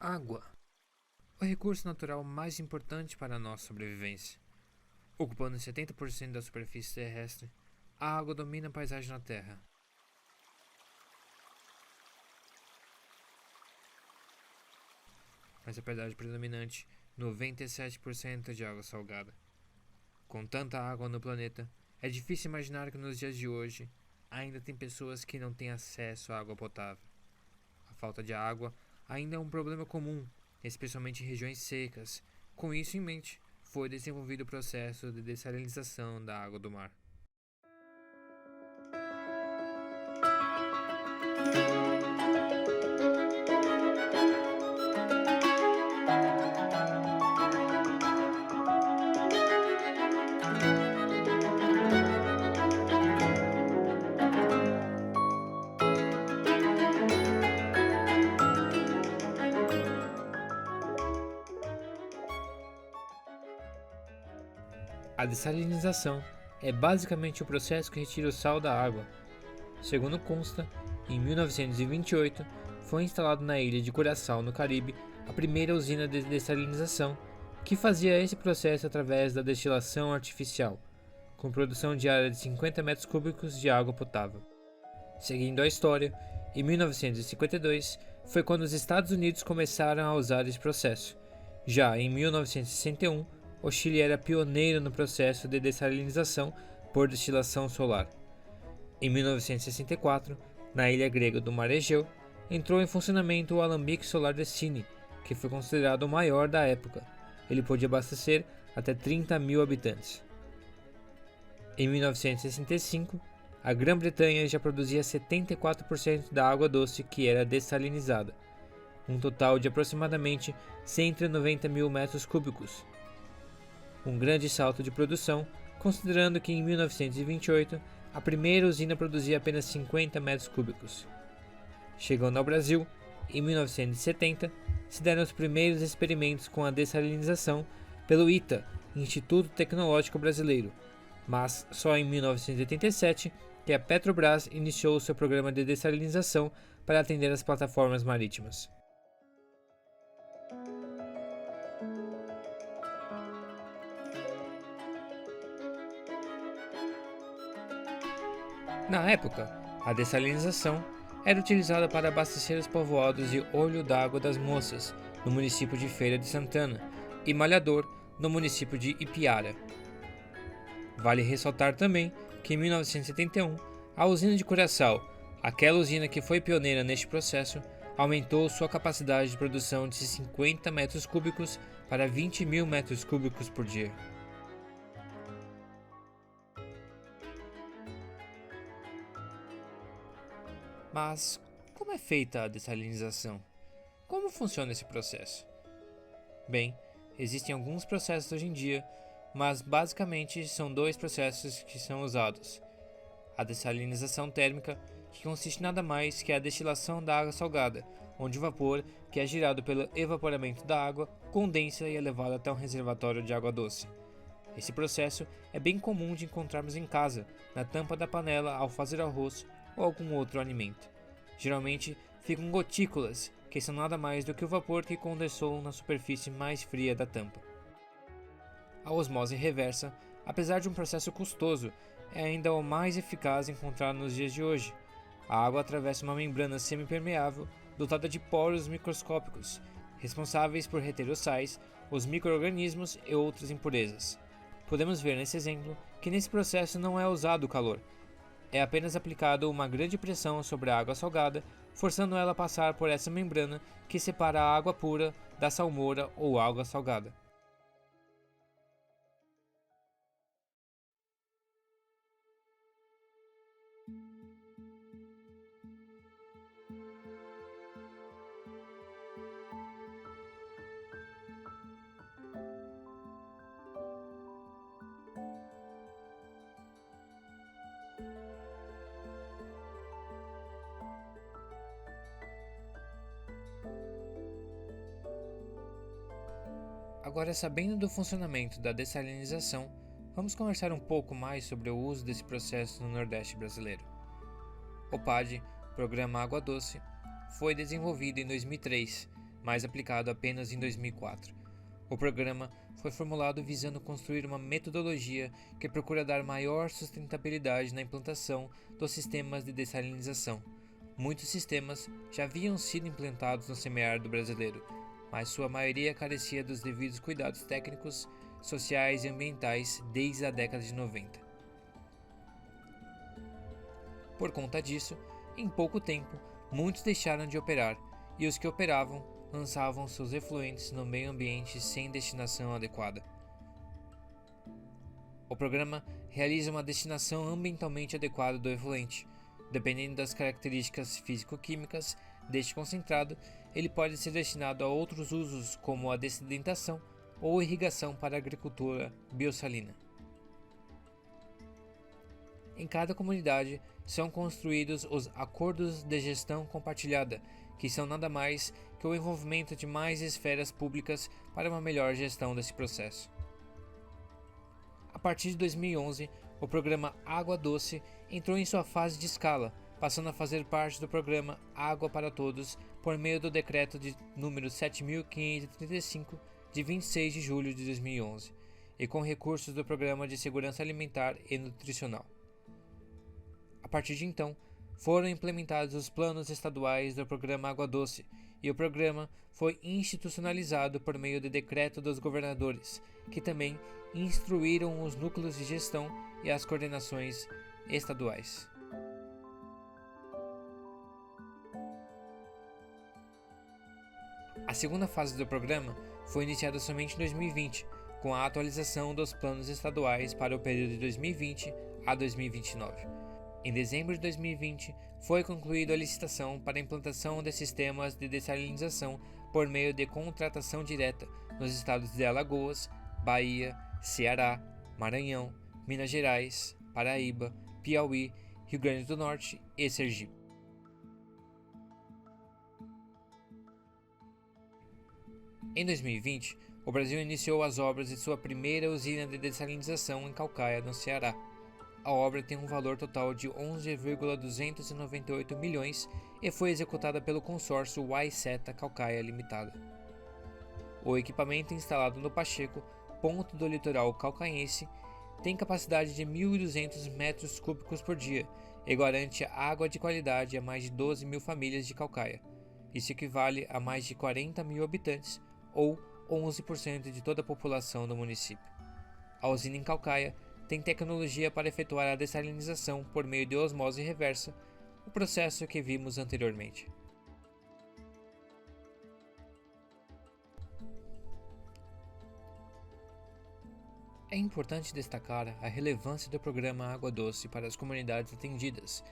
Água, o recurso natural mais importante para a nossa sobrevivência. Ocupando 70% da superfície terrestre, a água domina a paisagem na Terra. Mas apesar de predominante 97% de água salgada. Com tanta água no planeta, é difícil imaginar que nos dias de hoje ainda tem pessoas que não têm acesso à água potável. A falta de água ainda é um problema comum, especialmente em regiões secas. Com isso em mente, foi desenvolvido o processo de dessalinização da água do mar. A dessalinização é basicamente o processo que retira o sal da água. Segundo consta, em 1928 foi instalado na ilha de Curaçao, no Caribe, a primeira usina de dessalinização, que fazia esse processo através da destilação artificial, com produção diária de 50 metros cúbicos de água potável. Seguindo a história, em 1952 foi quando os Estados Unidos começaram a usar esse processo. Já em 1961, o Chile era pioneiro no processo de dessalinização por destilação solar. Em 1964, na ilha grega do Mar Egeu, entrou em funcionamento o alambique solar Destiny, que foi considerado o maior da época. Ele podia abastecer até 30 mil habitantes. Em 1965, a Grã-Bretanha já produzia 74% da água doce que era dessalinizada, um total de aproximadamente 190 mil metros cúbicos. Um grande salto de produção, considerando que em 1928 a primeira usina produzia apenas 50 metros cúbicos. Chegando ao Brasil, em 1970, se deram os primeiros experimentos com a dessalinização pelo ITA, Instituto Tecnológico Brasileiro, mas só em 1987 que a Petrobras iniciou seu programa de dessalinização para atender as plataformas marítimas. Na época, a dessalinização era utilizada para abastecer os povoados de Olho d'Água das Moças, no município de Feira de Santana, e Malhador, no município de Ipiara. Vale ressaltar também que em 1971, a usina de Curaçao, aquela usina que foi pioneira neste processo, aumentou sua capacidade de produção de 50 metros cúbicos para 20 mil metros cúbicos por dia. Mas como é feita a dessalinização? Como funciona esse processo? Bem, existem alguns processos hoje em dia, mas basicamente são dois processos que são usados. A dessalinização térmica, que consiste nada mais que a destilação da água salgada, onde o vapor, que é girado pelo evaporamento da água, condensa e é levado até um reservatório de água doce. Esse processo é bem comum de encontrarmos em casa, na tampa da panela ao fazer arroz ou algum outro alimento. Geralmente ficam gotículas, que são nada mais do que o vapor que condensou na superfície mais fria da tampa. A osmose reversa, apesar de um processo custoso, é ainda o mais eficaz encontrado nos dias de hoje. A água atravessa uma membrana semipermeável dotada de poros microscópicos, responsáveis por reter os sais, os micro-organismos e outras impurezas. Podemos ver nesse exemplo que nesse processo não é usado o calor. É apenas aplicado uma grande pressão sobre a água salgada, forçando ela a passar por essa membrana que separa a água pura da salmoura ou água salgada. Agora, sabendo do funcionamento da dessalinização, vamos conversar um pouco mais sobre o uso desse processo no Nordeste brasileiro. O PAD, Programa Água Doce, foi desenvolvido em 2003, mas aplicado apenas em 2004. O programa foi formulado visando construir uma metodologia que procura dar maior sustentabilidade na implantação dos sistemas de dessalinização. Muitos sistemas já haviam sido implantados no semiárido brasileiro, mas sua maioria carecia dos devidos cuidados técnicos, sociais e ambientais desde a década de 90. Por conta disso, em pouco tempo, muitos deixaram de operar, e os que operavam lançavam seus efluentes no meio ambiente sem destinação adequada. O programa realiza uma destinação ambientalmente adequada do efluente. Dependendo das características físico-químicas deste concentrado, ele pode ser destinado a outros usos como a dessedentação ou irrigação para a agricultura biossalina. Em cada comunidade são construídos os Acordos de Gestão Compartilhada, que são nada mais que o envolvimento de mais esferas públicas para uma melhor gestão desse processo. A partir de 2011, o programa Água Doce entrou em sua fase de escala, passando a fazer parte do programa Água para Todos por meio do decreto de número 7.535 de 26 de julho de 2011 e com recursos do Programa de Segurança Alimentar e Nutricional. A partir de então, foram implementados os planos estaduais do programa Água Doce e o programa foi institucionalizado por meio de decreto dos governadores, que também instruíram os núcleos de gestão e as coordenações estaduais. A segunda fase do programa foi iniciada somente em 2020, com a atualização dos planos estaduais para o período de 2020 a 2029. Em dezembro de 2020, foi concluída a licitação para a implantação de sistemas de dessalinização por meio de contratação direta nos estados de Alagoas, Bahia, Ceará, Maranhão, Minas Gerais, Paraíba, Piauí, Rio Grande do Norte e Sergipe. Em 2020, o Brasil iniciou as obras de sua primeira usina de dessalinização em Caucaia, no Ceará. A obra tem um valor total de 11,298 milhões e foi executada pelo consórcio YSETA Caucaia Limitada. O equipamento instalado no Pacheco, ponto do litoral caucaense, tem capacidade de 1.200 metros cúbicos por dia e garante água de qualidade a mais de 12 mil famílias de Caucaia. Isso equivale a mais de 40 mil habitantes, ou 11% de toda a população do município. A usina em Caucaia tem tecnologia para efetuar a dessalinização por meio de osmose reversa, o processo que vimos anteriormente. É importante destacar a relevância do programa Água Doce para as comunidades atendidas,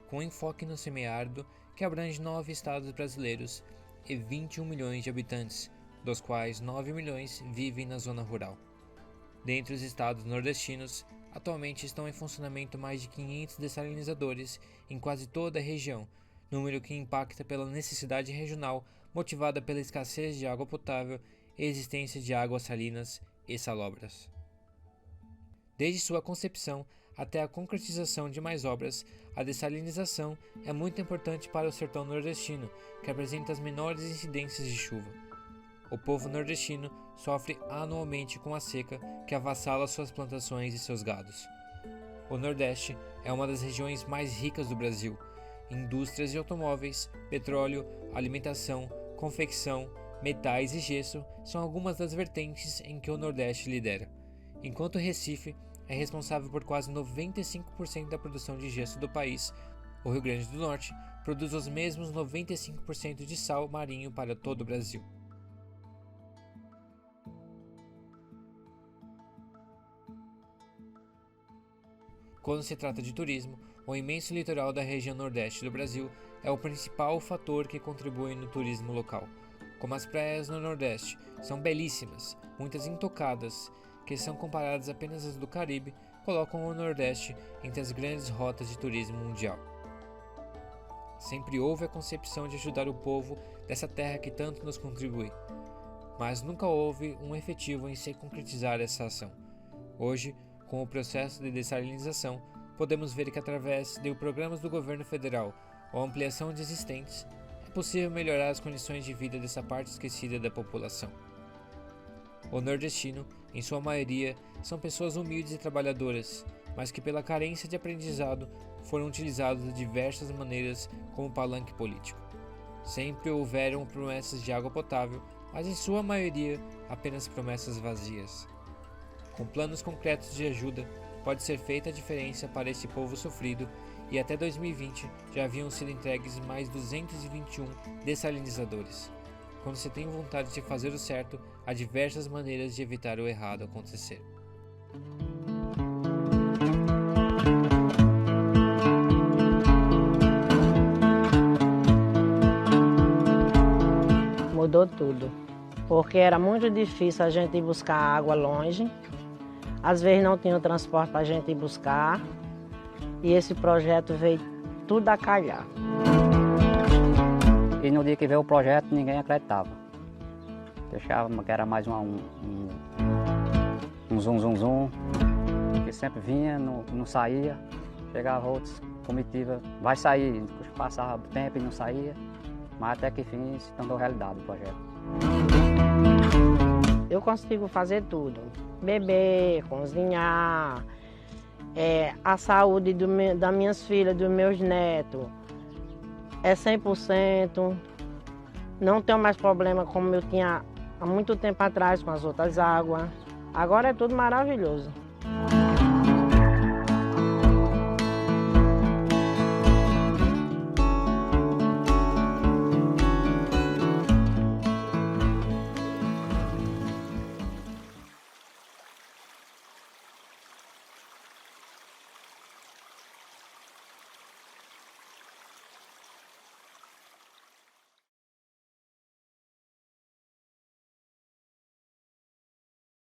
com enfoque no semiárido que abrange 9 estados brasileiros e 21 milhões de habitantes, dos quais 9 milhões vivem na zona rural. Dentre os estados nordestinos, atualmente estão em funcionamento mais de 500 dessalinizadores em quase toda a região, número que impacta pela necessidade regional motivada pela escassez de água potável e existência de águas salinas e salobras. Desde sua concepção até a concretização de mais obras, a dessalinização é muito importante para o sertão nordestino, que apresenta as menores incidências de chuva. O povo nordestino sofre anualmente com a seca que avassala suas plantações e seus gados. O Nordeste é uma das regiões mais ricas do Brasil. Indústrias de automóveis, petróleo, alimentação, confecção, metais e gesso são algumas das vertentes em que o Nordeste lidera, enquanto Recife é responsável por quase 95% da produção de gesso do país. O Rio Grande do Norte produz os mesmos 95% de sal marinho para todo o Brasil. Quando se trata de turismo, o imenso litoral da região nordeste do Brasil é o principal fator que contribui no turismo local. Como as praias no Nordeste são belíssimas, muitas intocadas, que são comparadas apenas às do Caribe, colocam o Nordeste entre as grandes rotas de turismo mundial. Sempre houve a concepção de ajudar o povo dessa terra que tanto nos contribui, mas nunca houve um efetivo em se concretizar essa ação. Hoje, com o processo de dessalinização, podemos ver que através de programas do governo federal ou ampliação de existentes, possível melhorar as condições de vida dessa parte esquecida da população. O nordestino, em sua maioria, são pessoas humildes e trabalhadoras, mas que pela carência de aprendizado foram utilizados de diversas maneiras como palanque político. Sempre houveram promessas de água potável, mas em sua maioria apenas promessas vazias. Com planos concretos de ajuda, pode ser feita a diferença para esse povo sofrido e até 2020 já haviam sido entregues mais 221 dessalinizadores. Quando você tem vontade de fazer o certo, há diversas maneiras de evitar o errado acontecer. Mudou tudo, porque era muito difícil a gente ir buscar água longe, às vezes não tinha o transporte para a gente ir buscar, e esse projeto veio tudo a calhar. E no dia que veio o projeto, ninguém acreditava. Deixava que era mais um zum, que sempre vinha, não saía. Chegava outros comitiva, vai sair, passava tempo e não saía. Mas até que enfim se tornou realidade o projeto. Eu consigo fazer tudo, beber, cozinhar, a saúde das minhas filhas, dos meus netos, é 100%, não tenho mais problema como eu tinha há muito tempo atrás com as outras águas. Agora é tudo maravilhoso.